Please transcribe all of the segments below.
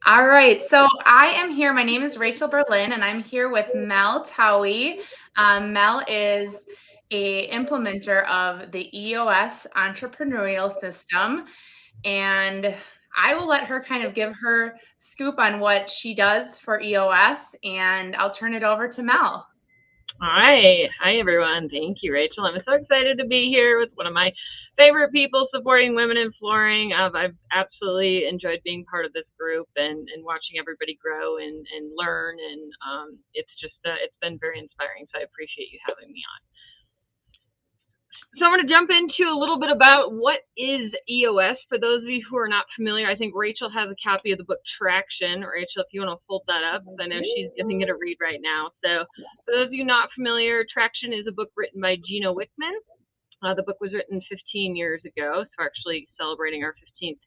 All right, so I am here. My name is Rachel Berlin, and I'm here with Mel Towey. Mel is a implementer of the EOS entrepreneurial system, and I will let her kind of give her scoop on what she does for EOS, and I'll turn it over to Mel. Hi everyone. Thank you, Rachel. I'm so excited to be here with one of my favorite people supporting women in flooring. I've absolutely enjoyed being part of this group and watching everybody grow and learn. And it's been very inspiring. So I appreciate you having me on. So I'm going to jump into a little bit about what is EOS. For those of you who are not familiar, I think Rachel has a copy of the book Traction. Rachel, if you want to hold that up, I know she's getting it to read right now. So for those of you not familiar, Traction is a book written by Gino Wickman. The book was written 15 years ago, so we're actually celebrating our 15th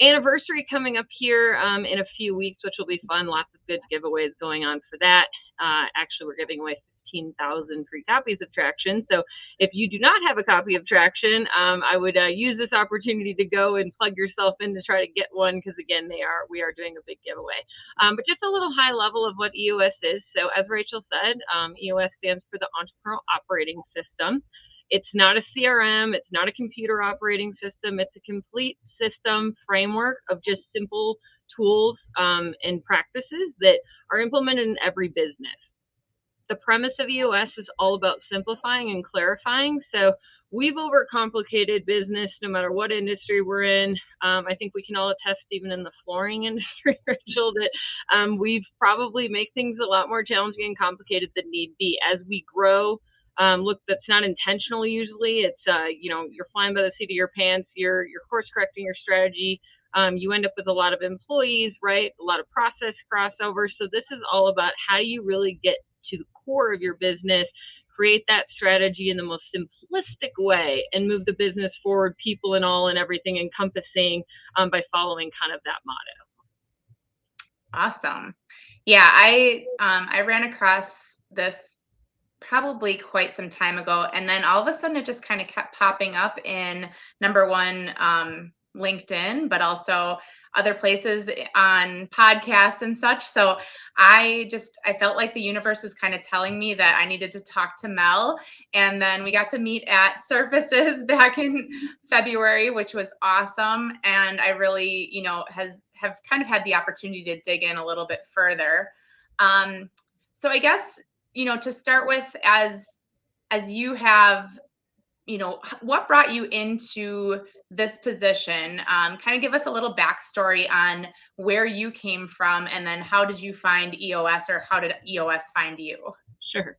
anniversary coming up here in a few weeks, which will be fun. Lots of good giveaways going on for that. Actually, we're giving away 15,000 free copies of Traction. So if you do not have a copy of Traction, I would use this opportunity to go and plug yourself in to try to get one, because again, we are doing a big giveaway. But just a little high level of what EOS is. So as Rachel said, EOS stands for the Entrepreneurial Operating System. It's not a CRM. It's not a computer operating system. It's a complete system framework of just simple tools and practices that are implemented in every business. The premise of EOS is all about simplifying and clarifying. So we've overcomplicated business no matter what industry we're in. I think we can all attest, even in the flooring industry, Rachel, that we've probably make things a lot more challenging and complicated than need be. As we grow, look, that's not intentional usually. It's, you're flying by the seat of your pants, you're course correcting your strategy. You end up with a lot of employees, right? A lot of process crossover. So this is all about how do you really get to the core of your business, create that strategy in the most simplistic way, and move the business forward, people and all and everything encompassing, by following kind of that motto. Awesome. Yeah, I ran across this probably quite some time ago, and then all of a sudden it just kind of kept popping up in number one, LinkedIn, but also other places on podcasts and such. So I felt like the universe was kind of telling me that I needed to talk to Mel. And then we got to meet at Surfaces back in February, which was awesome. And I really, have kind of had the opportunity to dig in a little bit further. So I guess, to start with, as you have, what brought you into this position? Kind of give us a little backstory on where you came from, and then how did you find EOS, or how did EOS find you? Sure.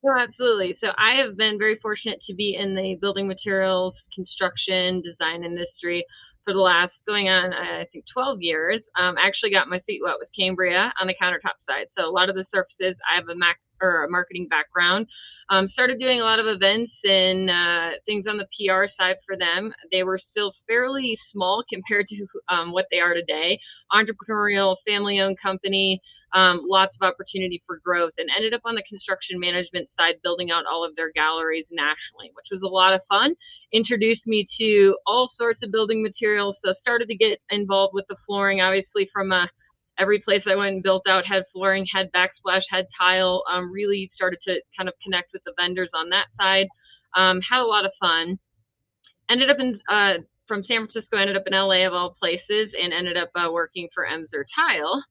No, absolutely. So I have been very fortunate to be in the building materials, construction, design industry for the last going on, I think, 12 years. I actually got my feet wet with Cambria on the countertop side. So a lot of the surfaces, I have a marketing background. Started doing a lot of events and things on the PR side for them. They were still fairly small compared to what they are today. Entrepreneurial, family-owned company, lots of opportunity for growth, and ended up on the construction management side, building out all of their galleries nationally, which was a lot of fun. Introduced me to all sorts of building materials, so started to get involved with the flooring, obviously from every place I went and built out had flooring, had backsplash, had tile. Really started to kind of connect with the vendors on that side. Had a lot of fun. Ended up from San Francisco, ended up in LA of all places, and ended up working for Emser Tile.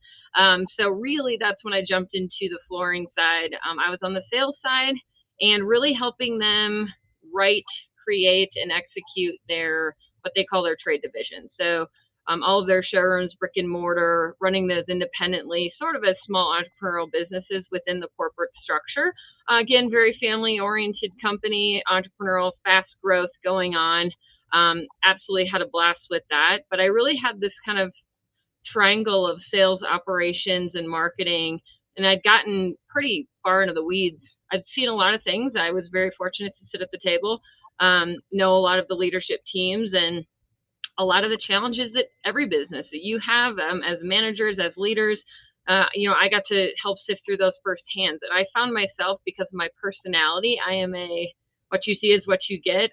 So really that's when I jumped into the flooring side. I was on the sales side and really helping them write, create, and execute what they call their trade division. So all of their showrooms, brick and mortar, running those independently, sort of as small entrepreneurial businesses within the corporate structure. Again, very family-oriented company, entrepreneurial, fast growth going on. Absolutely had a blast with that. But I really had this kind of triangle of sales, operations, and marketing, and I'd gotten pretty far into the weeds. I'd seen a lot of things. I was very fortunate to sit at the table, know a lot of the leadership teams, and a lot of the challenges that every business that you have as managers, as leaders, I got to help sift through those firsthand. And I found myself, because of my personality, I am a what you see is what you get.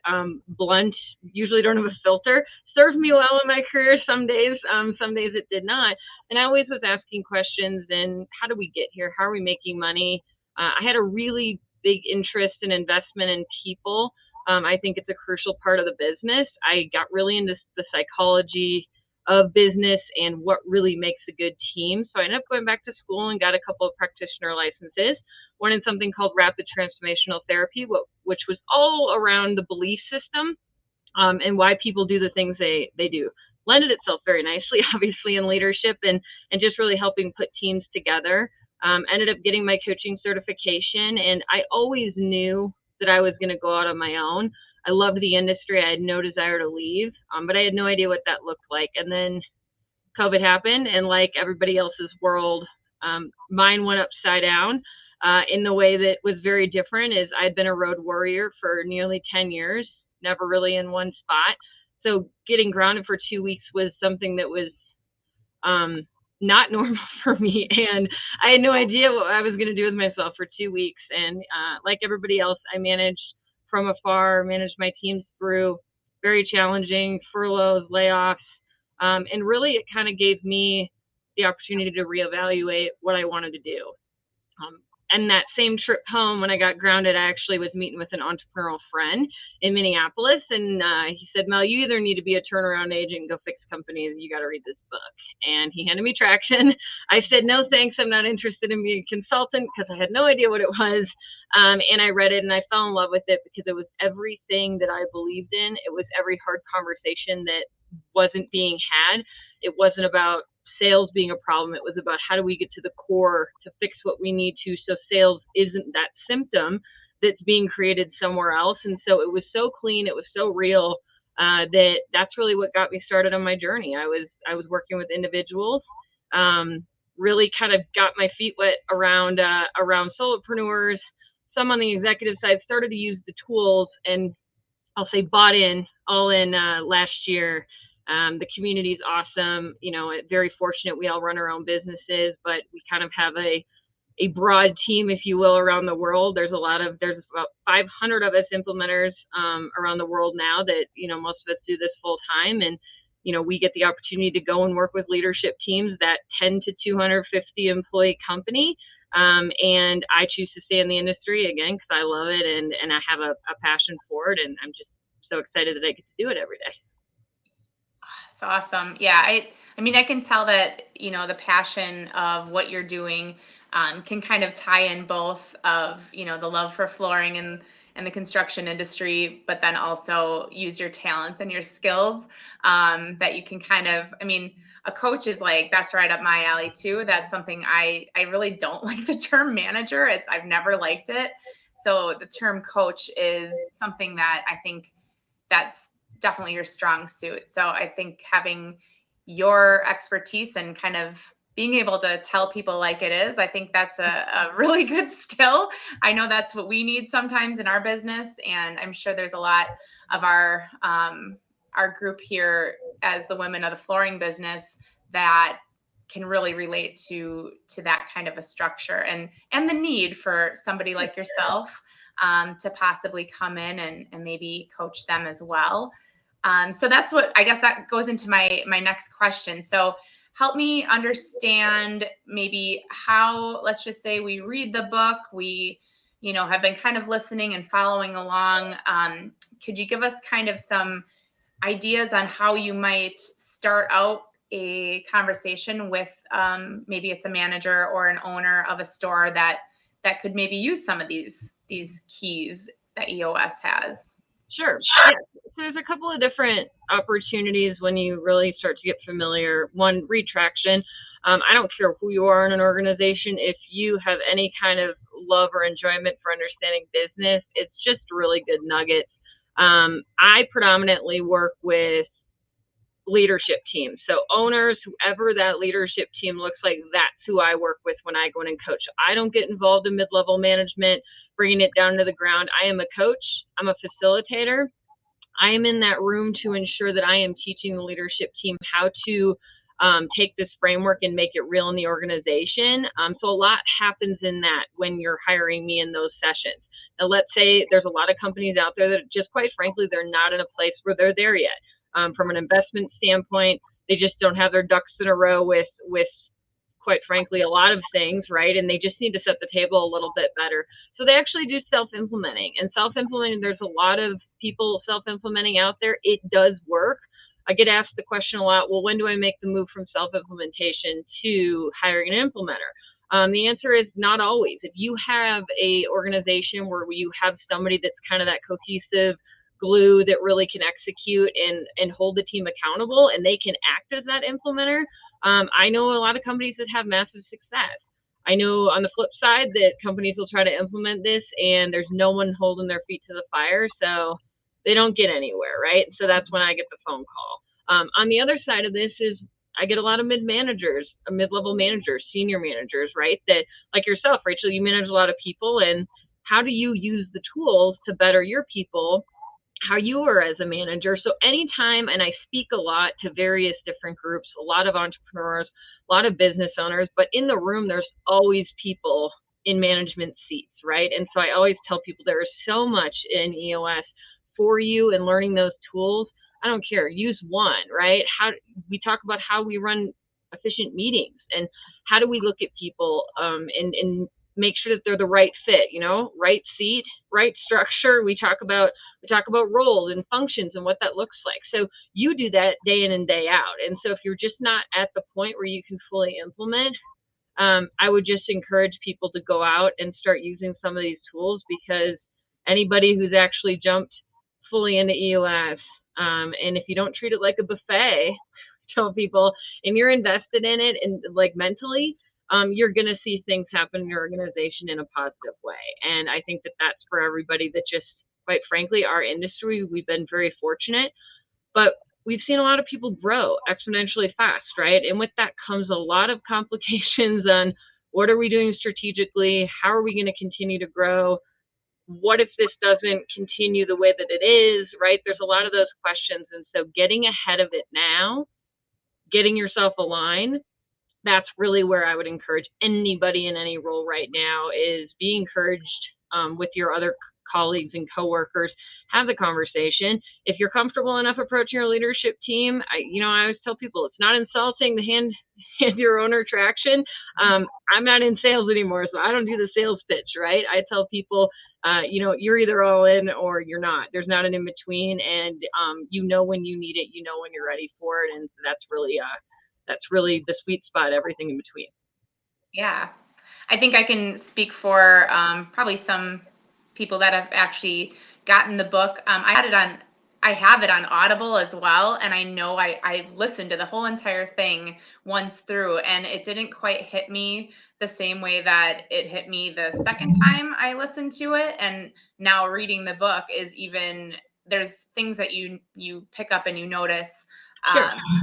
Blunt, usually don't have a filter. Served me well in my career some days it did not. And I always was asking questions and how do we get here? How are we making money? I had a really big interest and investment in people. I think it's a crucial part of the business. I got really into the psychology of business and what really makes a good team. So I ended up going back to school and got a couple of practitioner licenses, one in something called rapid transformational therapy, which was all around the belief system and why people do the things they do. Lended itself very nicely, obviously, in leadership and just really helping put teams together. Ended up getting my coaching certification, and I always knew that I was going to go out on my own. I loved the industry. I had no desire to leave, but I had no idea what that looked like. And then COVID happened, and like everybody else's world, mine went upside down in the way that was very different. Is I'd been a road warrior for nearly 10 years, never really in one spot. So getting grounded for 2 weeks was something that was not normal for me. And I had no idea what I was going to do with myself for 2 weeks. And like everybody else, I managed from afar, managed my teams through very challenging furloughs, layoffs. And really, it kind of gave me the opportunity to reevaluate what I wanted to do. And that same trip home, when I got grounded, I actually was meeting with an entrepreneurial friend in Minneapolis. And he said, Mel, you either need to be a turnaround agent and go fix companies, you got to read this book. And he handed me Traction. I said, no, thanks. I'm not interested in being a consultant because I had no idea what it was. And I read it and I fell in love with it because it was everything that I believed in. It was every hard conversation that wasn't being had. It wasn't about sales being a problem. It was about how do we get to the core to fix what we need to, so sales isn't that symptom that's being created somewhere else. And so it was so clean, it was so real, that's really what got me started on my journey. I was working with individuals, really kind of got my feet wet around solopreneurs. Some on the executive side started to use the tools, and I'll say bought in all in last year. The community is awesome. You know, very fortunate. We all run our own businesses, but we kind of have a broad team, if you will, around the world. There's about 500 of us implementers around the world now that, you know, most of us do this full time. And, you know, we get the opportunity to go and work with leadership teams, that 10 to 250 employee company. And I choose to stay in the industry again, because I love it and I have a passion for it. And I'm just so excited that I get to do it every day. It's awesome. Yeah. I mean, I can tell that, you know, the passion of what you're doing can kind of tie in both of, you know, the love for flooring and the construction industry, but then also use your talents and your skills that you can kind of, I mean, a coach is like, that's right up my alley too. That's something I really don't like the term manager. I've never liked it. So the term coach is something that I think that's definitely your strong suit. So I think having your expertise and kind of being able to tell people like it is, I think that's a really good skill. I know that's what we need sometimes in our business. And I'm sure there's a lot of our group here as the women of the flooring business that can really relate to that kind of a structure and the need for somebody like yourself to possibly come in and maybe coach them as well. So that's what, I guess that goes into my next question. So help me understand maybe how, let's just say we read the book, we, you know, have been kind of listening and following along. Could you give us kind of some ideas on how you might start out a conversation with maybe it's a manager or an owner of a store that could maybe use some of these keys that EOS has? Sure. Yeah. So there's a couple of different opportunities when you really start to get familiar. One, retraction. I don't care who you are in an organization. If you have any kind of love or enjoyment for understanding business, it's just a really good nugget. I predominantly work with leadership teams. So owners, whoever that leadership team looks like, that's who I work with when I go in and coach. I don't get involved in mid-level management, bringing it down to the ground. I am a coach. I'm a facilitator. I am in that room to ensure that I am teaching the leadership team how to take this framework and make it real in the organization. So a lot happens in that when you're hiring me in those sessions. let's say there's a lot of companies out there that just quite frankly, they're not in a place where they're there yet. From an investment standpoint, they just don't have their ducks in a row with quite frankly, a lot of things, right? And they just need to set the table a little bit better. So they actually do self-implementing. And self-implementing, there's a lot of people self-implementing out there. It does work. I get asked the question a lot, well, when do I make the move from self-implementation to hiring an implementer? The answer is not always. If you have a organization where you have somebody that's kind of that cohesive glue that really can execute and hold the team accountable, and they can act as that implementer, I know a lot of companies that have massive success. I know on the flip side that companies will try to implement this and there's no one holding their feet to the fire, so they don't get anywhere, right? So that's when I get the phone call. On the other side of this is I get a lot of mid-level managers, senior managers, right? That, like yourself, Rachel, you manage a lot of people, and how do you use the tools to better your people, how you are as a manager? So anytime, and I speak a lot to various different groups, a lot of entrepreneurs, a lot of business owners, but in the room, there's always people in management seats, right? And so I always tell people there is so much in EOS for you and learning those tools. I don't care, use one, right? How we talk about how we run efficient meetings and how do we look at people and make sure that they're the right fit, right seat, right structure. We talk about roles and functions and what that looks like. So you do that day in and day out. And so if you're just not at the point where you can fully implement, I would just encourage people to go out and start using some of these tools, because anybody who's actually jumped fully into EOS, and if you don't treat it like a buffet, tell people, and you're invested in it and like mentally, you're going to see things happen in your organization in a positive way. And I think that that's for everybody that just, quite frankly, our industry, we've been very fortunate, but we've seen a lot of people grow exponentially fast, right? And with that comes a lot of complications on what are we doing strategically? How are we going to continue to grow? What if this doesn't continue the way that it is, right? There's a lot of those questions. And so getting ahead of it now, getting yourself aligned, that's really where I would encourage anybody in any role right now is be encouraged with your other colleagues and coworkers, have the conversation. If you're comfortable enough approaching your leadership team, I always tell people it's not insulting to hand your owner traction. I'm not in sales anymore, so I don't do the sales pitch, right? I tell people, you're either all in or you're not. There's not an in between, and when you need it, when you're ready for it, and that's really the sweet spot, everything in between. Yeah. I think I can speak for probably some people that have actually gotten the book. I have it on Audible as well. And I know I listened to the whole entire thing once through, and it didn't quite hit me the same way that it hit me the second time I listened to it. And now reading the book is there's things that you pick up and you notice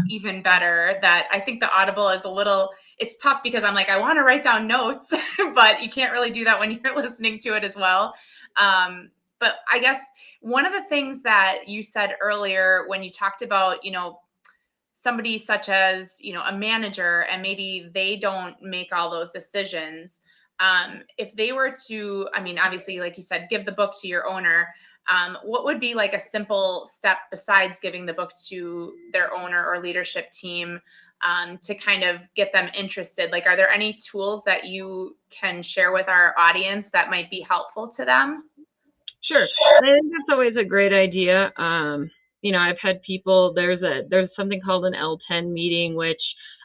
even better, that I think the Audible is it's tough because I'm like, I want to write down notes, but you can't really do that when you're listening to it as well. But I guess one of the things that you said earlier when you talked about, somebody such as, a manager, and maybe they don't make all those decisions. If they were to, obviously, like you said, give the book to your owner, what would be like a simple step besides giving the book to their owner or leadership team to kind of get them interested? Like, are there any tools that you can share with our audience that might be helpful to them? Sure. I think that's always a great idea. I've had people, there's something called an L10 meeting, which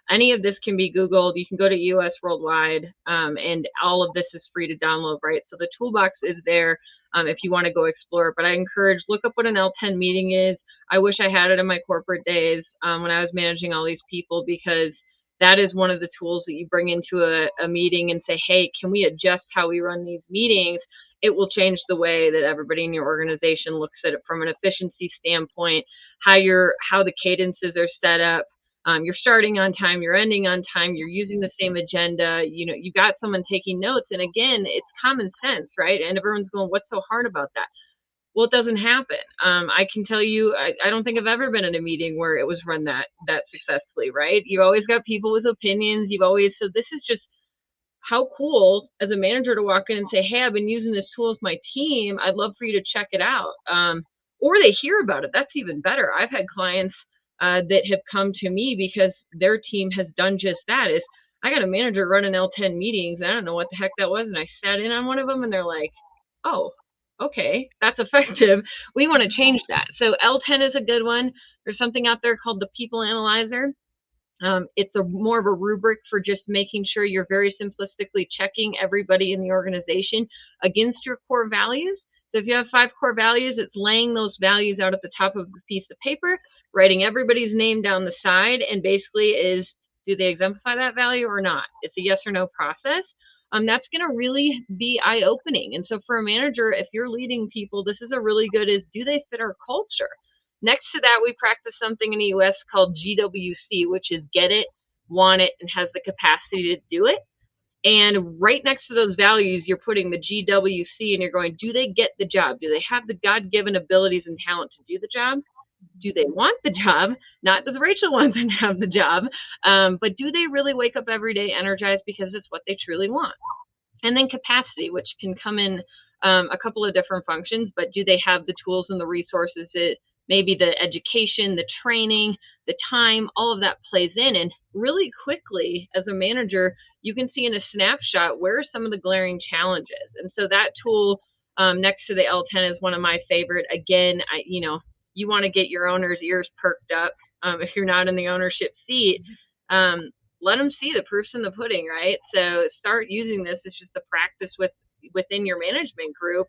any of this can be Googled. You can go to EOS Worldwide, and all of this is free to download, right? So the toolbox is there if you want to go explore. But I encourage, look up what an L10 meeting is. I wish I had it in my corporate days when I was managing all these people, because that is one of the tools that you bring into a meeting and say, hey, can we adjust how we run these meetings? It will change the way that everybody in your organization looks at it from an efficiency standpoint, how the cadences are set up. You're starting on time, you're ending on time, you're using the same agenda, you got someone taking notes. And again, it's common sense, right? And everyone's going, what's so hard about that? Well, it doesn't happen. I can tell you, I don't think I've ever been in a meeting where it was run that successfully, right? You've always got people with opinions. So this is just how cool as a manager to walk in and say, hey, I've been using this tool with my team. I'd love for you to check it out. Or they hear about it. That's even better. I've had clients that have come to me because their team has done just that. Is I got a manager running L10 meetings. I don't know what the heck that was. And I sat in on one of them and they're like, oh, okay, that's effective. We want to change that. So L10 is a good one. There's something out there called the People Analyzer. It's more of a rubric for just making sure you're very simplistically checking everybody in the organization against your core values. So if you have 5 core values, it's laying those values out at the top of the piece of paper, writing everybody's name down the side, and basically is, do they exemplify that value or not? It's a yes or no process. That's going to really be eye-opening. And so for a manager, if you're leading people, this is a really good is, do they fit our culture? Next to that, we practice something in EOS called GWC, which is get it, want it, and has the capacity to do it. And right next to those values, you're putting the GWC and you're going, do they get the job? Do they have the God-given abilities and talent to do the job? Do they want the job? Not does Rachel want them to have the job, but do they really wake up every day energized because it's what they truly want? And then capacity, which can come in a couple of different functions, but do they have the tools and the resources that maybe the education, the training, the time, all of that plays in. And really quickly, as a manager, you can see in a snapshot where are some of the glaring challenges. And so that tool next to the L10 is one of my favorite. Again, you want to get your owner's ears perked up. If you're not in the ownership seat, let them see the proof's in the pudding, right? So start using this. It's just a practice within your management group.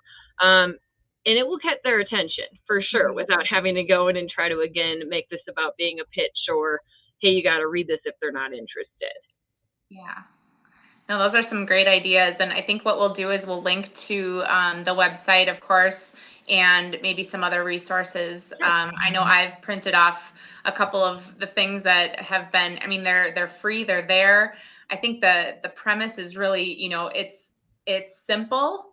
And it will get their attention for sure without having to go in and try to, again, make this about being a pitch or, hey, you got to read this if they're not interested. Yeah. No, those are some great ideas. And I think what we'll do is we'll link to the website, of course, and maybe some other resources. I know I've printed off a couple of the things that have been, I mean, they're free, they're there. I think the premise is really, it's simple,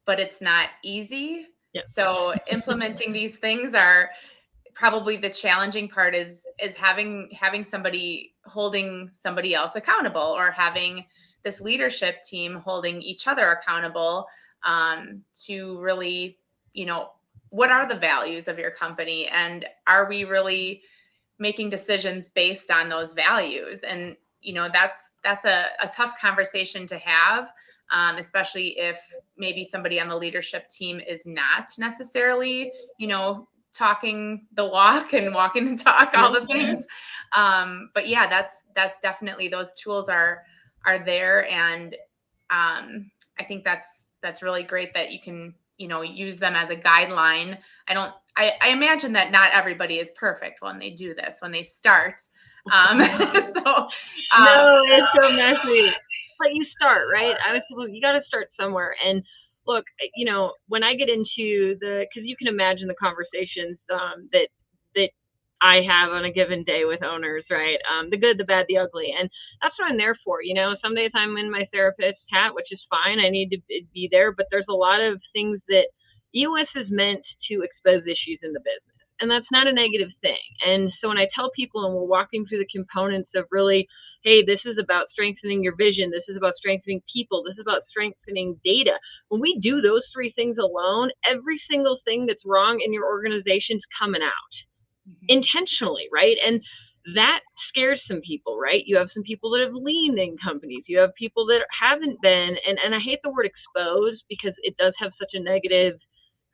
but it's not easy. Yeah. So implementing these things are probably the challenging part is having somebody holding somebody else accountable, or having this leadership team holding each other accountable to really, what are the values of your company, and are we really making decisions based on those values? And that's a tough conversation to have, especially if maybe somebody on the leadership team is not necessarily, talking the walk and walking the talk, all the things. But yeah, that's definitely, those tools are there. And I think that's really great that you can, use them as a guideline. I imagine that not everybody is perfect when they do this, when they start. No, it's so messy. But you start, right? You got to start somewhere. And look, when I get into because you can imagine the conversations that I have on a given day with owners, right? The good, the bad, the ugly. And that's what I'm there for. Some days I'm in my therapist hat, which is fine. I need to be there. But there's a lot of things that EOS is meant to expose issues in the business. And that's not a negative thing. And so when I tell people and we're walking through the components of really, hey, this is about strengthening your vision, this is about strengthening people, this is about strengthening data. When we do those 3 things alone, every single thing that's wrong in your organization's coming out intentionally, right? And that scares some people, right? You have some people that have leaned in companies. You have people that haven't been, and I hate the word exposed because it does have such a negative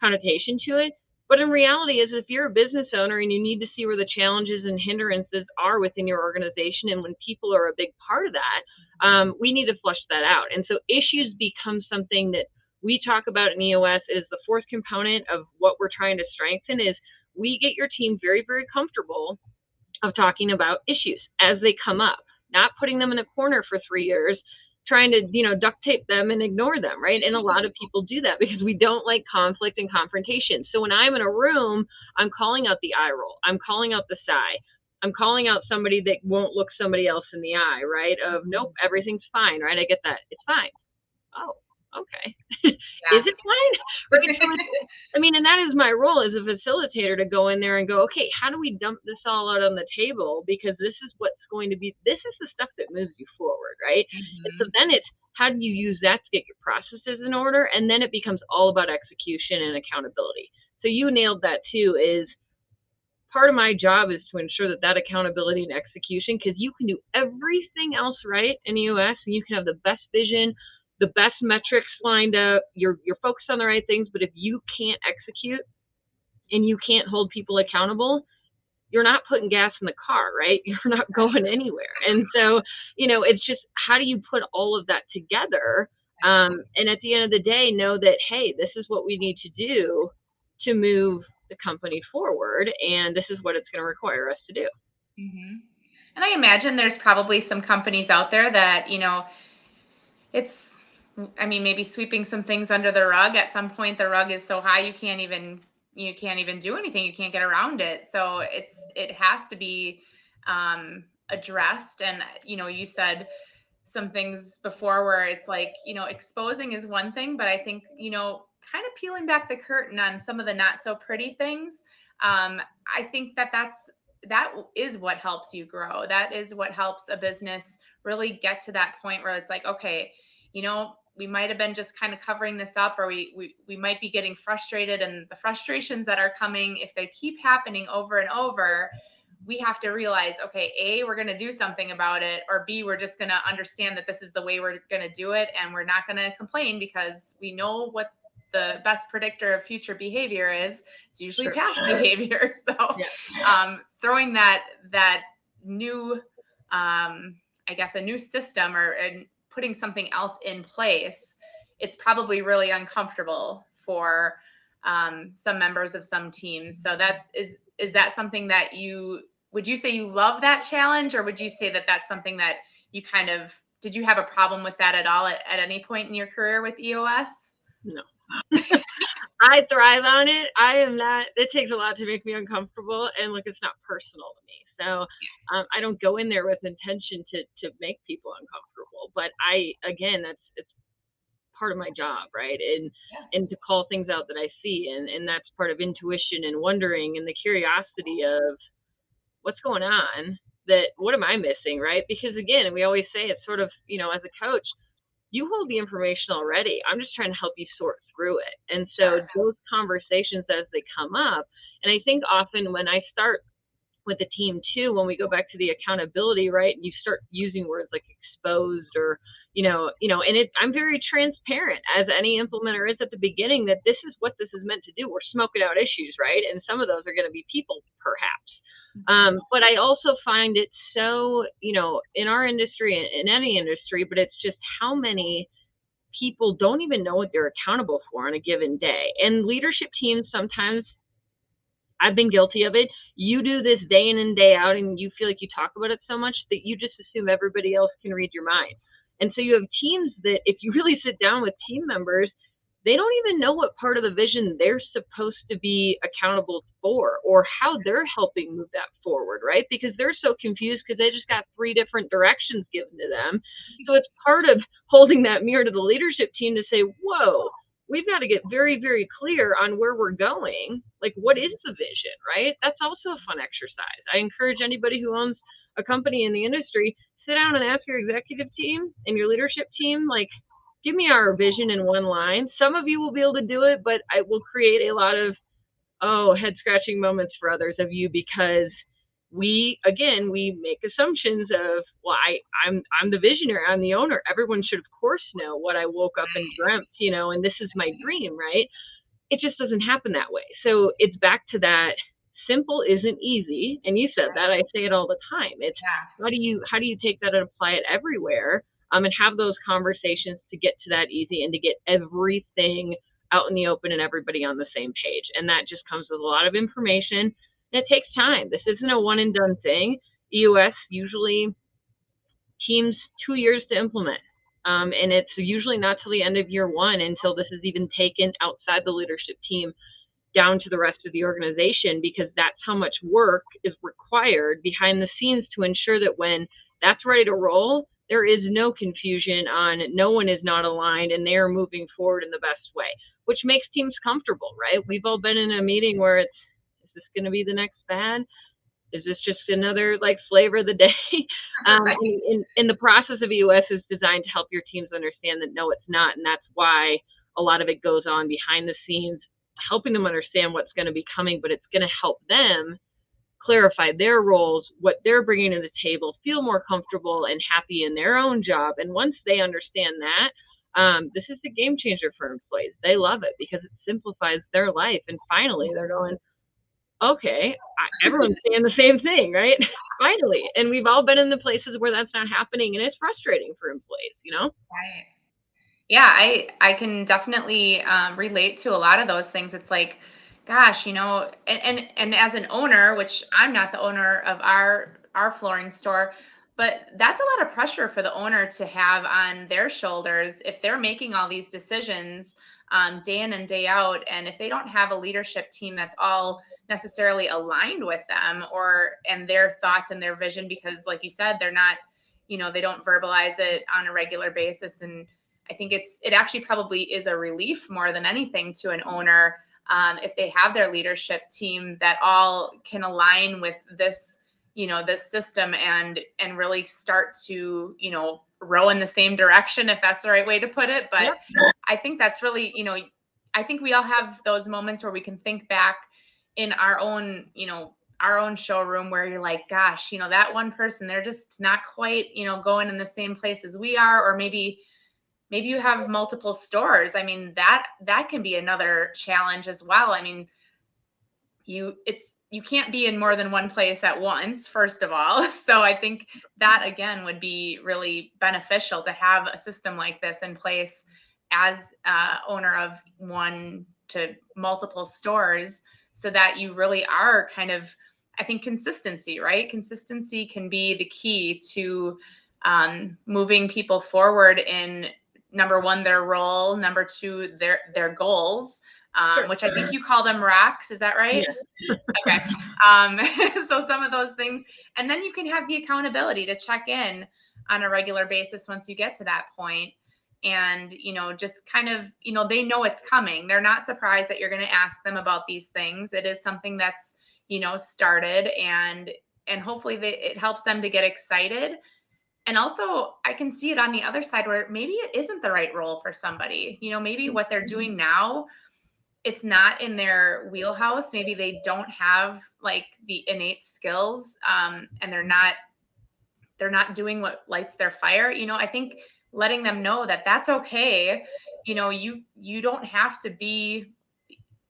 connotation to it. But in reality is, if you're a business owner and you need to see where the challenges and hindrances are within your organization, and when people are a big part of that, we need to flush that out. And so issues become something that we talk about in EOS. Is the 4th component of what we're trying to strengthen is we get your team very, very comfortable of talking about issues as they come up, not putting them in a corner for 3 years, trying to, duct tape them and ignore them, right? And a lot of people do that because we don't like conflict and confrontation. So when I'm in a room, I'm calling out the eye roll. I'm calling out the sigh. I'm calling out somebody that won't look somebody else in the eye, right? Of, nope, everything's fine, right? I get that. It's fine. Oh, okay. Yeah. Is it fine? Right. So and that is my role as a facilitator, to go in there and go, okay, how do we dump this all out on the table? Because this is what's going to be, this is the stuff that moves you forward, right? And so then it's, how do you use that to get your processes in order? And then it becomes all about execution and accountability. So you nailed that too, is part of my job is to ensure that accountability and execution, because you can do everything else right in EOS and you can have the best vision, the best metrics lined up, you're focused on the right things, but if you can't execute and you can't hold people accountable, you're not putting gas in the car, right? You're not going anywhere. And so, it's just, how do you put all of that together? And at the end of the day, know that, hey, this is what we need to do to move the company forward, and this is what it's going to require us to do. Mm-hmm. And I imagine there's probably some companies out there that, it's, I mean, maybe sweeping some things under the rug. At some point, the rug is so high you can't even do anything. You can't get around it. So it has to be addressed. And you said some things before where it's like, exposing is one thing, but I think, kind of peeling back the curtain on some of the not so pretty things. I think that is what helps you grow. That is what helps a business really get to that point where it's like, okay, we might have been just kind of covering this up, or we might be getting frustrated, and the frustrations that are coming, if they keep happening over and over, we have to realize, okay, A, we're going to do something about it, or B, we're just going to understand that this is the way we're going to do it, and we're not going to complain because we know what the best predictor of future behavior is. It's usually past behavior. So throwing that new, I guess, a new system and putting something else in place, it's probably really uncomfortable for some members of some teams. So that is that something that would you say you love that challenge, or would you say that that's something that you did you have a problem with that at all at any point in your career with EOS? No. I thrive on it. It takes a lot to make me uncomfortable, and look, it's not personal to me. So I don't go in there with intention to make people uncomfortable, but it's part of my job, right? And to call things out that I see, and that's part of intuition and wondering and the curiosity of what's going on, what am I missing, right? Because again, we always say it's sort of, as a coach, you hold the information already. I'm just trying to help you sort through it. And so those conversations as they come up, and I think often when I start with the team too, when we go back to the accountability, right, and you start using words like exposed or, and I'm very transparent, as any implementer is at the beginning, that this is what this is meant to do. We're smoking out issues, right? And some of those are going to be people, perhaps. But I also find it so, in our industry, in any industry, but it's just how many people don't even know what they're accountable for on a given day. And leadership teams, sometimes, I've been guilty of it. You do this day in and day out, and you feel like you talk about it so much that you just assume everybody else can read your mind. And so you have teams that, if you really sit down with team members, they don't even know what part of the vision they're supposed to be accountable for, or how they're helping move that forward, right? Because they're so confused because they just got 3 different directions given to them. So it's part of holding that mirror to the leadership team to say, whoa, we've got to get very, very clear on where we're going. Like, what is the vision, right? That's also a fun exercise. I encourage anybody who owns a company in the industry, sit down and ask your executive team and your leadership team, like, give me our vision in one line. Some of you will be able to do it, but I will create a lot of, head scratching moments for others of you, because we make assumptions of, well, I'm the visionary, I'm the owner. Everyone should, of course, know what I woke up and dreamt, and this is my dream, right? It just doesn't happen that way. So it's back to that. Simple isn't easy. And you said that. I say it all the time. It's how do you take that and apply it everywhere, and have those conversations to get to that easy and to get everything out in the open and everybody on the same page. And that just comes with a lot of information, and it takes time. This isn't a one and done thing. EOS usually teams 2 years to implement. And it's usually not till the end of year 1 until this is even taken outside the leadership team down to the rest of the organization, because that's how much work is required behind the scenes to ensure that when that's ready to roll, there is no confusion on, no one is not aligned, and they are moving forward in the best way, which makes teams comfortable, right? We've all been in a meeting where it's, is this going to be the next fad? Is this just another like flavor of the day? Right. In the process of EOS is designed to help your teams understand that no, it's not, and that's why a lot of it goes on behind the scenes, helping them understand what's going to be coming, but it's going to help them clarify their roles, what they're bringing to the table, feel more comfortable and happy in their own job. And once they understand that, this is a game changer for employees. They love it because it simplifies their life. And finally, they're going, okay, everyone's saying the same thing, right? Finally. And we've all been in the places where that's not happening, and it's frustrating for employees, you know? Right. Yeah, I can definitely relate to a lot of those things. It's like, gosh, and as an owner, which I'm not the owner of our flooring store, but that's a lot of pressure for the owner to have on their shoulders if they're making all these decisions day in and day out, and if they don't have a leadership team that's all necessarily aligned with them or and their thoughts and their vision, because like you said, they're not, they don't verbalize it on a regular basis. And I think it actually probably is a relief more than anything to an owner if they have their leadership team that all can align with this, this system and really start to, row in the same direction, if that's the right way to put it. But Yep. I think that's really, I think we all have those moments where we can think back in our own, our own showroom where you're like, gosh, that one person, they're just not quite, going in the same place as we are, or maybe you have multiple stores. I mean, that can be another challenge as well. I mean, you can't be in more than one place at once, first of all. So I think that again would be really beneficial to have a system like this in place as owner of one to multiple stores, so that you really are kind of, I think, consistency, right? Consistency can be the key to moving people forward in, number one, their role, number two, their goals, Sure. which I think you call them racks. Is that right? Yeah. Okay. So some of those things, and then you can have the accountability to check in on a regular basis once you get to that point. And, just kind of, they know it's coming. They're not surprised that you're going to ask them about these things. It is something that's, started, and hopefully it helps them to get excited. And also I can see it on the other side where maybe it isn't the right role for somebody, maybe what they're doing now, it's not in their wheelhouse. Maybe they don't have like the innate skills, and they're not doing what lights their fire. I think letting them know that that's okay. You don't have to be,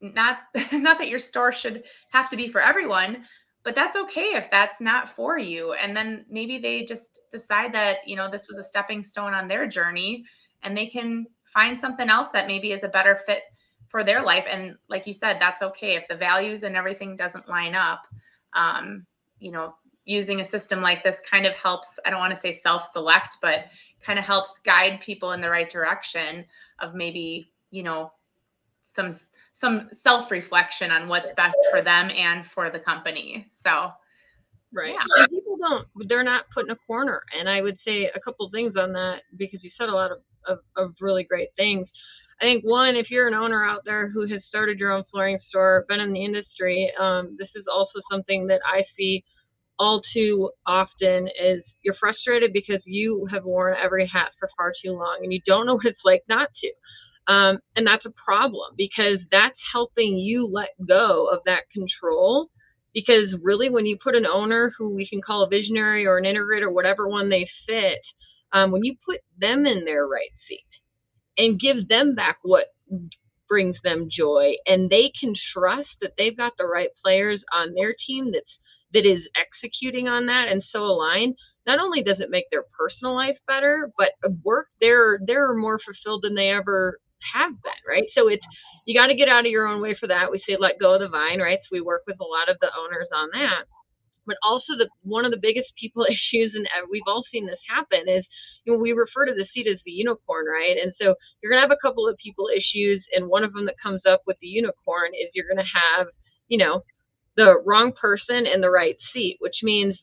not not that your store should have to be for everyone, but that's okay if that's not for you. And then maybe they just decide that, this was a stepping stone on their journey, and they can find something else that maybe is a better fit for their life. And like you said, that's okay if the values and everything doesn't line up. um, you know Using a system like this kind of helps, I don't want to say self-select, but kind of helps guide people in the right direction of maybe, some some self-reflection on what's best for them and for the company. So Right. yeah. And people they're not put in a corner. And I would say a couple things on that, because you said a lot of really great things. I think one, if you're an owner out there who has started your own flooring store, been in the industry, this is also something that I see all too often is you're frustrated because you have worn every hat for far too long and you don't know what it's like not to. And that's a problem, because that's helping you let go of that control. Because really, when you put an owner who we can call a visionary or an integrator, whatever one they fit, when you put them in their right seat and give them back what brings them joy, and they can trust that they've got the right players on their team that is executing on that and so aligned, not only does it make their personal life better, but work they're more fulfilled than they ever have been, right? So it's, you got to get out of your own way for that. We say let go of the vine, right? So we work with a lot of the owners on that. But also, one of the biggest people issues, and we've all seen this happen, is we refer to the seat as the unicorn, right? And so you're going to have a couple of people issues, and one of them that comes up with the unicorn is you're going to have the wrong person in the right seat, which means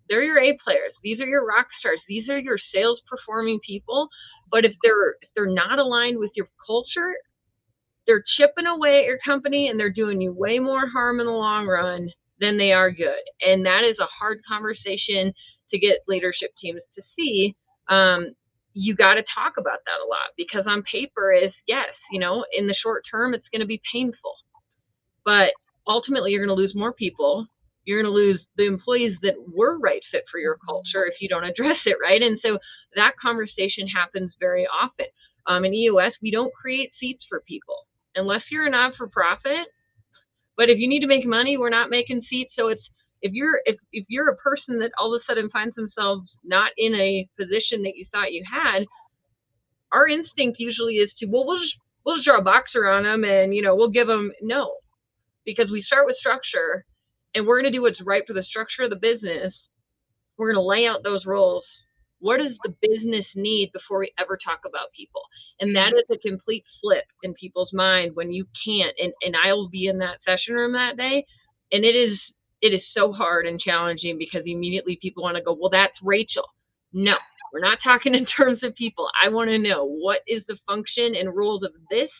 they're your A players. These are your rock stars. These are your sales performing people. But if they're not aligned with your culture, they're chipping away at your company and they're doing you way more harm in the long run then they are good. And that is a hard conversation to get leadership teams to see. You got to talk about that a lot, because on paper is, yes, in the short term, it's going to be painful, but ultimately you're going to lose more people. You're going to lose the employees that were right fit for your culture if you don't address it, right? And so that conversation happens very often. In EOS, we don't create seats for people unless you're a not-for-profit. But if you need to make money, we're not making seats. So it's, if you're a person that all of a sudden finds themselves not in a position that you thought you had, our instinct usually is to, well, we'll just draw a box around them and we'll give them, no, because we start with structure, and we're going to do what's right for the structure of the business. We're going to lay out those roles. What does the business need before we ever talk about people? And that is a complete flip in people's mind when you can't. And I will be in that session room that day, and it is so hard and challenging, because immediately people want to go, well, that's Rachel. No, we're not talking in terms of people. I want to know, what is the function and rules of this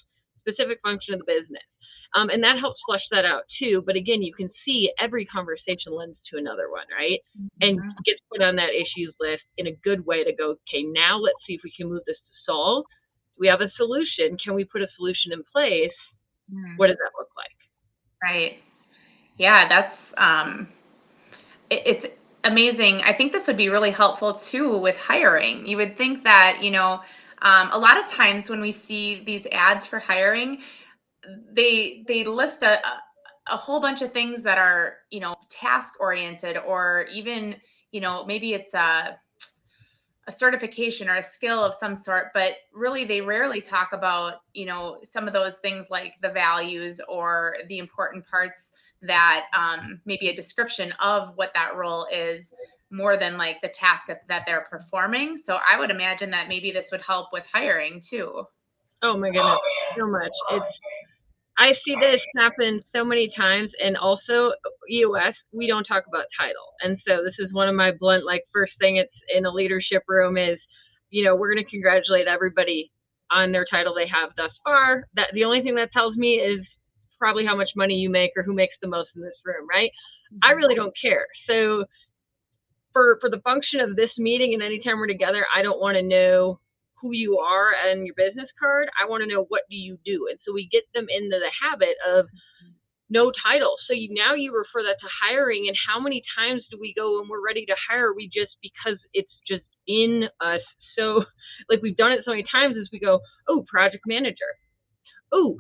specific function of the business? And that helps flesh that out too. But again, you can see every conversation lends to another one, right? And gets put on that issues list in a good way to go, okay, now let's see if we can move this to solve. Do we have a solution? Can we put a solution in place? What does that look like? Right. Yeah, that's it's amazing. I think this would be really helpful too with hiring. You would think that, a lot of times when we see these ads for hiring, they list a whole bunch of things that are, task oriented, or even, maybe it's a certification or a skill of some sort, but really they rarely talk about, some of those things like the values or the important parts that maybe a description of what that role is, more than like the task that they're performing. So I would imagine that maybe this would help with hiring too. Oh my goodness, so much. I see this happen so many times. And also EOS, we don't talk about title. And so this is one of my blunt, like, first thing it's in a leadership room is, we're going to congratulate everybody on their title they have thus far. That the only thing that tells me is probably how much money you make or who makes the most in this room, right? I really don't care. So for the function of this meeting, and anytime we're together, I don't want to know who you are and your business card. I want to know, what do you do? And so we get them into the habit of no title. So now you refer that to hiring. And how many times do we go when we're ready to hire, we just, because it's just in us. So like, we've done it so many times, as we go, oh, project manager, oh,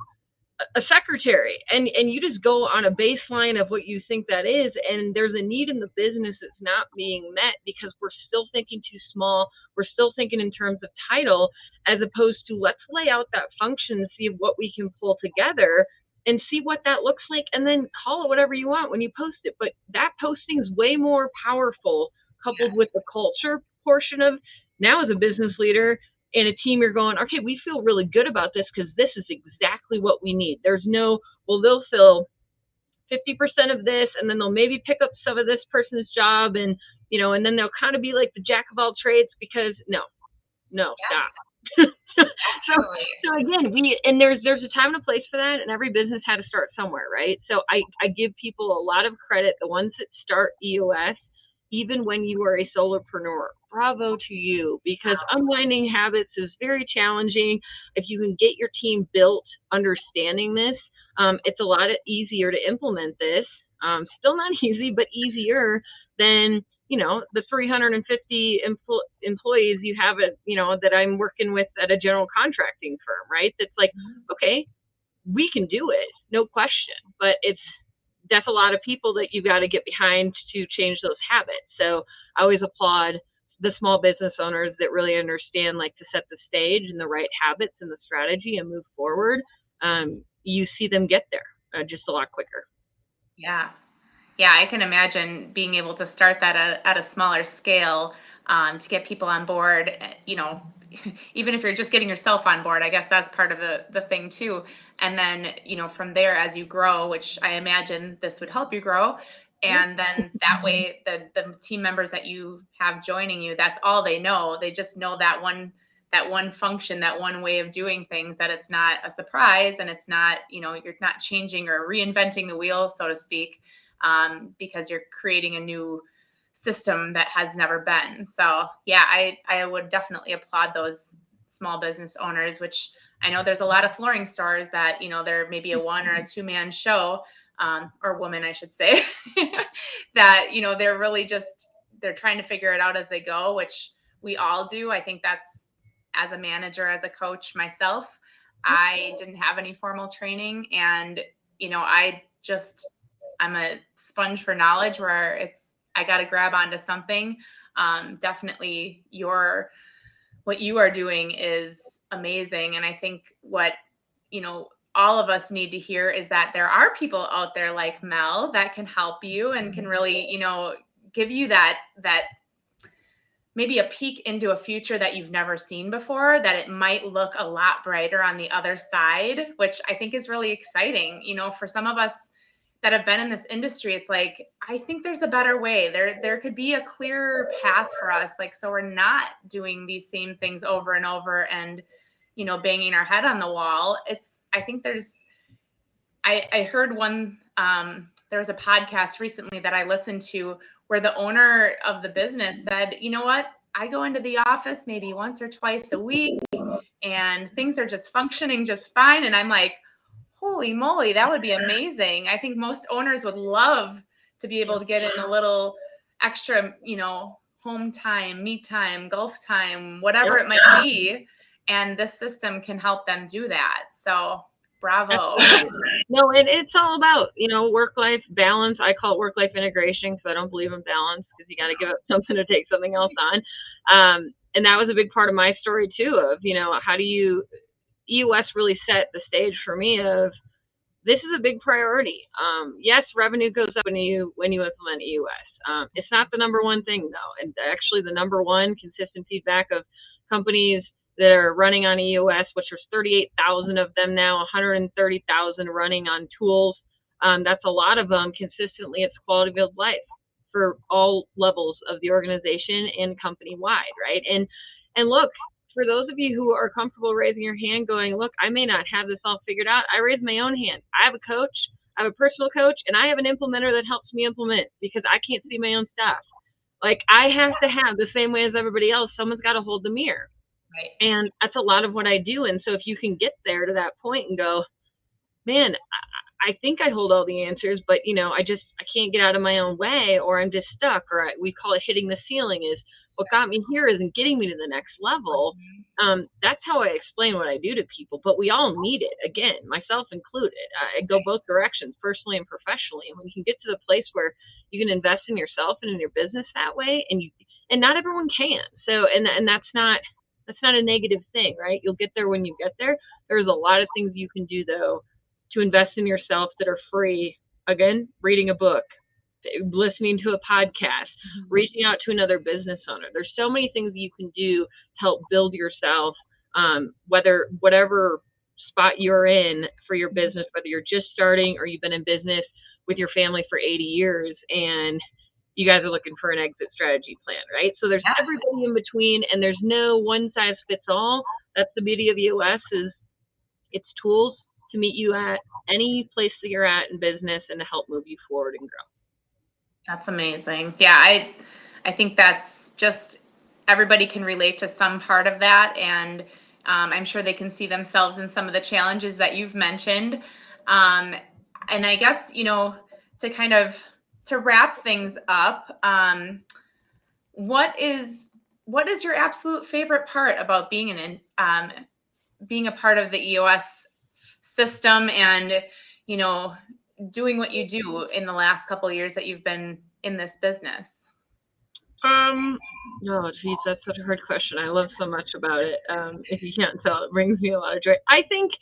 a secretary, and you just go on a baseline of what you think that is, and there's a need in the business that's not being met because we're still thinking too small. We're still thinking in terms of title, as opposed to, let's lay out that function, see what we can pull together and see what that looks like, and then call it whatever you want when you post it. But that posting is way more powerful, coupled with the culture portion of, now as a business leader and a team, you're going, okay, we feel really good about this because this is exactly what we need. There's no, well, they'll fill 50% of this, and then they'll maybe pick up some of this person's job, and and then they'll kind of be like the jack of all trades, because no, stop. So again, there's a time and a place for that, and every business had to start somewhere, right? So I give people a lot of credit, the ones that start EOS, even when you are a solopreneur. Bravo to you, because unwinding habits is very challenging. If you can get your team built understanding this, it's a lot easier to implement this. Still not easy, but easier than the 350 employees you have at that I'm working with at a general contracting firm, right? That's like, okay, we can do it, no question, but it's a lot of people that you've got to get behind to change those habits. So I always applaud the small business owners that really understand, like, to set the stage and the right habits and the strategy and move forward. You see them get there just a lot quicker. Yeah. Yeah, I can imagine being able to start that at a smaller scale, to get people on board, even if you're just getting yourself on board. I guess that's part of the thing too. And then, from there, as you grow, which I imagine this would help you grow. And then that way, the team members that you have joining you, that's all they know. They just know that one function, that one way of doing things, that it's not a surprise, and it's not, you're not changing or reinventing the wheel, so to speak. because you're creating a new system that has never been. So yeah, I would definitely applaud those small business owners, which I know there's a lot of flooring stores that, there may be a one or a two-man show, or woman, I should say, that, they're really they're trying to figure it out as they go, which we all do. I think that's, as a manager, as a coach myself, I didn't have any formal training, and, I'm a sponge for knowledge, where I got to grab onto something. Definitely what you are doing is amazing. And I think what, all of us need to hear is that there are people out there like Mel that can help you and can really, give you that maybe a peek into a future that you've never seen before, that it might look a lot brighter on the other side, which I think is really exciting. For some of us that have been in this industry, it's like, I think there's a better way. There could be a clearer path for us. Like, so we're not doing these same things over and over and, banging our head on the wall. I think I heard one, there was a podcast recently that I listened to where the owner of the business said, you know what? I go into the office maybe once or twice a week and things are just functioning just fine. And I'm like, holy moly, that would be amazing. I think most owners would love to be able to get in a little extra, home time, me time, golf time, whatever it might be. And this system can help them do that. So bravo. No, it's all about, work-life balance. I call it work-life integration because I don't believe in balance, because you got to give up something to take something else on. And that was a big part of my story too, of, how do you, EOS really set the stage for me of, this is a big priority. Yes, revenue goes up when you implement EOS. It's not the number one thing though. And actually the number one consistent feedback of companies that are running on EOS, which there's 38,000 of them now, 130,000 running on tools. That's a lot of them. Consistently, it's quality of life for all levels of the organization and company wide, right? And look, for those of you who are comfortable raising your hand going, look, I may not have this all figured out. I raise my own hand. I have a coach, I have a personal coach, and I have an implementer that helps me implement, because I can't see my own stuff. Like, I have to have, the same way as everybody else, someone's got to hold the mirror. Right. And that's a lot of what I do. And so if you can get there to that point and go, man, I think I hold all the answers, but I can't get out of my own way, or I'm just stuck, or we call it hitting the ceiling, is what got me here isn't getting me to the next level. That's how I explain what I do to people, but we all need it. Again, myself included. I go both directions, personally and professionally. And when you can get to the place where you can invest in yourself and in your business that way, and not everyone can. So, and that's not a negative thing, right? You'll get there when you get there. There's a lot of things you can do though to invest in yourself that are free. Again, reading a book, listening to a podcast, reaching out to another business owner. There's so many things you can do to help build yourself, whatever spot you're in for your business, whether you're just starting or you've been in business with your family for 80 years and you guys are looking for an exit strategy plan, right? So there's everybody in between, and there's no one size fits all. That's the beauty of EOS, is it's tools to meet you at any place that you're at in business and to help move you forward and grow. That's amazing. Yeah, I think that's just, everybody can relate to some part of that, and I'm sure they can see themselves in some of the challenges that you've mentioned. And I guess, to wrap things up, what is your absolute favorite part about being being a part of the EOS system and, doing what you do in the last couple of years that you've been in this business? No, geez, that's such a hard question. I love so much about it. If you can't tell, it brings me a lot of joy. I think,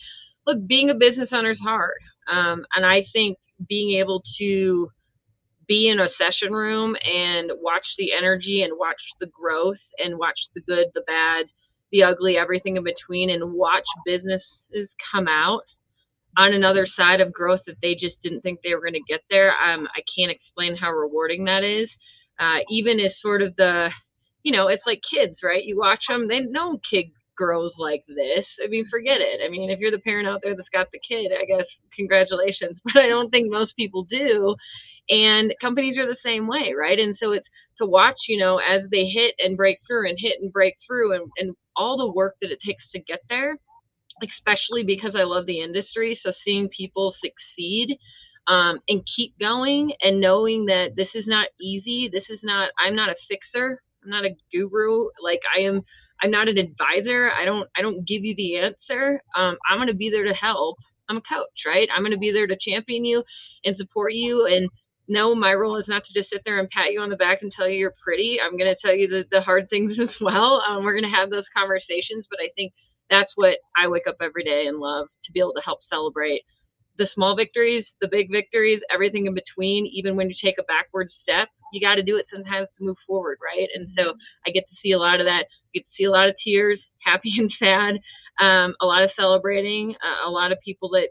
look, being a business owner is hard. And I think being able to be in a session room and watch the energy and watch the growth and watch the good, the bad, the ugly, everything in between, and watch businesses come out on another side of growth that they just didn't think they were going to get there. I can't explain how rewarding that is. Even as sort of it's like kids, right? You watch them, no kid grows like this. I mean, forget it. I mean, if you're the parent out there that's got the kid, I guess congratulations, but I don't think most people do. And companies are the same way, right? And so it's to watch, as they hit and break through and hit and break through, and all the work that it takes to get there, especially because I love the industry. So seeing people succeed and keep going, and knowing that this is not easy. I'm not a fixer. I'm not a guru. Like I'm not an advisor. I don't give you the answer. I'm going to be there to help. I'm a coach, right? I'm going to be there to champion you and support you. And no, my role is not to just sit there and pat you on the back and tell you you're pretty. I'm going to tell you the hard things as well. We're going to have those conversations, but I think that's what I wake up every day and love, to be able to help celebrate the small victories, the big victories, everything in between. Even when you take a backward step, you got to do it sometimes to move forward, right? And so I get to see a lot of that. I get to see a lot of tears, happy and sad, a lot of celebrating, a lot of people that,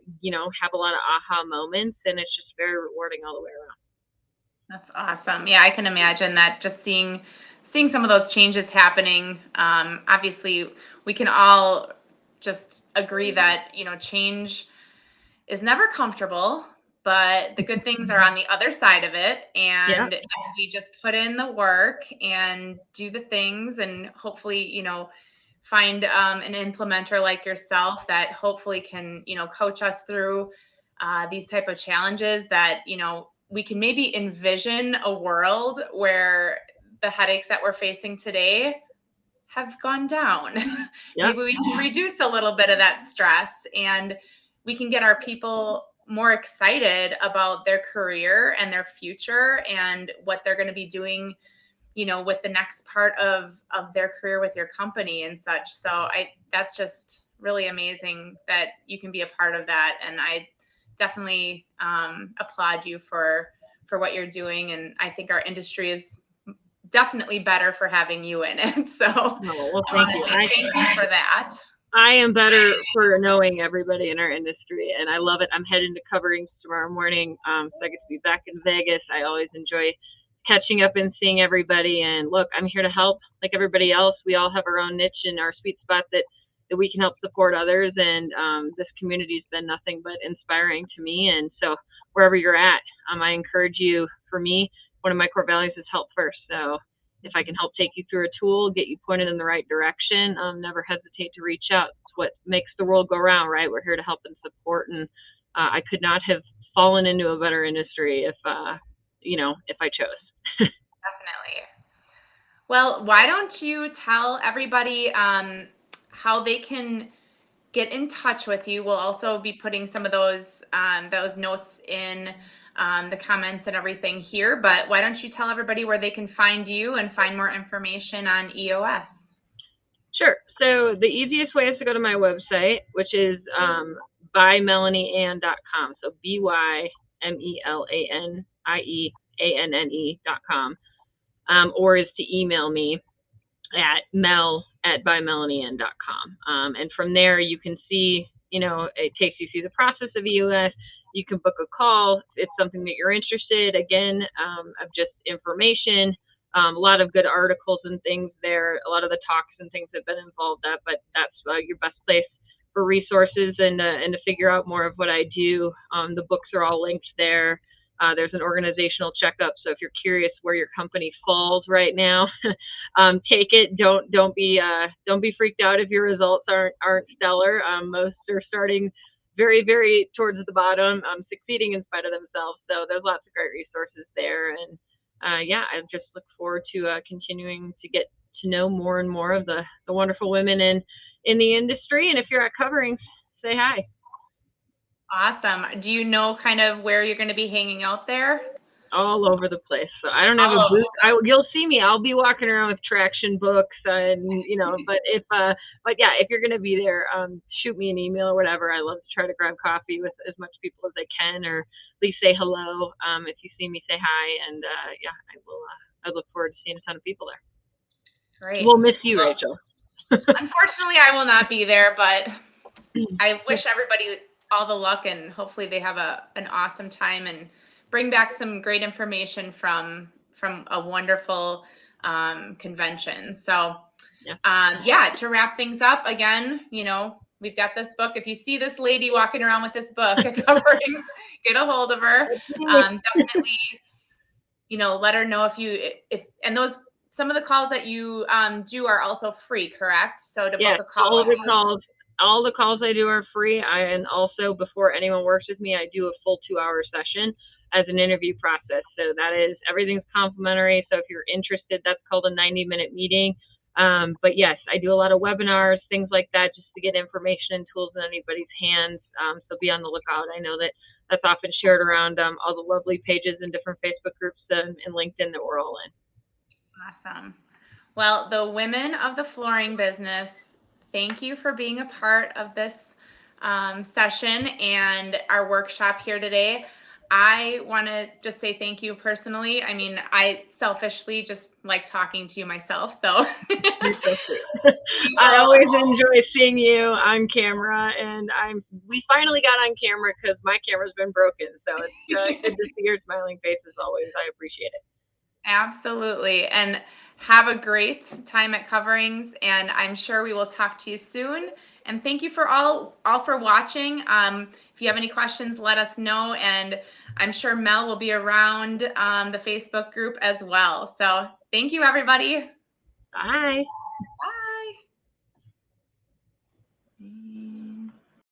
have a lot of aha moments, and it's just very rewarding all the way around. That's awesome. Yeah, I can imagine that, just seeing some of those changes happening. Obviously, we can all just agree that, change is never comfortable, but the good things are on the other side of it. And if we just put in the work and do the things, and hopefully, find an implementer like yourself that hopefully can, coach us through these type of challenges, that, we can maybe envision a world where the headaches that we're facing today have gone down. Maybe we can reduce a little bit of that stress, and we can get our people more excited about their career and their future and what they're going to be doing, with the next part of their career with your company and such. So that's just really amazing that you can be a part of that. And I definitely applaud you for what you're doing. And I think our industry is definitely better for having you in it. So thank you. Thank you for that. I am better for knowing everybody in our industry, and I love it. I'm heading to coverings tomorrow morning, so I get to be back in Vegas. I always enjoy catching up and seeing everybody. And look, I'm here to help like everybody else. We all have our own niche and our sweet spot that we can help support others. And this community has been nothing but inspiring to me. And so wherever you're at, I encourage you. For me, one of my core values is help first. So if I can help take you through a tool, get you pointed in the right direction, never hesitate to reach out. It's what makes the world go round, right? We're here to help and support. And I could not have fallen into a better industry if I chose. Definitely. Well, why don't you tell everybody how they can get in touch with you? We'll also be putting some of those notes in the comments and everything here, but why don't you tell everybody where they can find you and find more information on EOS? Sure. So the easiest way is to go to my website, which is bymelanieann.com. So BYMELANIEANNE.com. Or is to email me at mel@bymelanieann.com. And from there, you can see, it takes you through the process of EOS. You can book a call if it's something that you're interested. Again, of just information, a lot of good articles and things there. A lot of the talks and things have been involved at, but that's your best place for resources and to figure out more of what I do. The books are all linked there. There's an organizational checkup. So if you're curious where your company falls right now, take it. Don't be freaked out if your results aren't stellar. Most are starting very, very towards the bottom, succeeding in spite of themselves. So there's lots of great resources there. And I just look forward to continuing to get to know more and more of the wonderful women in the industry. And if you're at coverings, say hi. Awesome. Do you know kind of where you're going to be hanging out there? All over the place. So I don't have a booth. You'll see me. I'll be walking around with traction books and, but if you're going to be there, shoot me an email or whatever. I love to try to grab coffee with as much people as I can, or at least say hello. If you see me, say hi. And I will, I look forward to seeing a ton of people there. Great. We'll miss you, Rachel. Unfortunately, I will not be there, but I wish everybody all the luck, and hopefully they have an awesome time and bring back some great information from a wonderful convention. So to wrap things up, again, we've got this book. If you see this lady walking around with this book at coverings, get a hold of her. Definitely let her know and those, some of the calls that you do are also free, correct? So to book Yes, a call with you. all the calls I do are free. And also before anyone works with me, I do a full 2-hour session as an interview process. So that is, everything's complimentary. So if you're interested, that's called a 90-minute meeting. But yes, I do a lot of webinars, things like that, just to get information and tools in anybody's hands. So be on the lookout. I know that that's often shared around all the lovely pages and different Facebook groups and LinkedIn that we're all in. Awesome. Well, the women of the flooring business, thank you for being a part of this session and our workshop here today. I want to just say thank you personally. I mean, I selfishly just like talking to you myself. So You're so sweet. I always enjoy seeing you on camera, and we finally got on camera because my camera's been broken. So it's good to see your smiling face as always. I appreciate it. Absolutely. And have a great time at Coverings, and I'm sure we will talk to you soon. And thank you for all for watching. If you have any questions, let us know, and I'm sure Mel will be around the Facebook group as well. So thank you, everybody. Bye. Bye.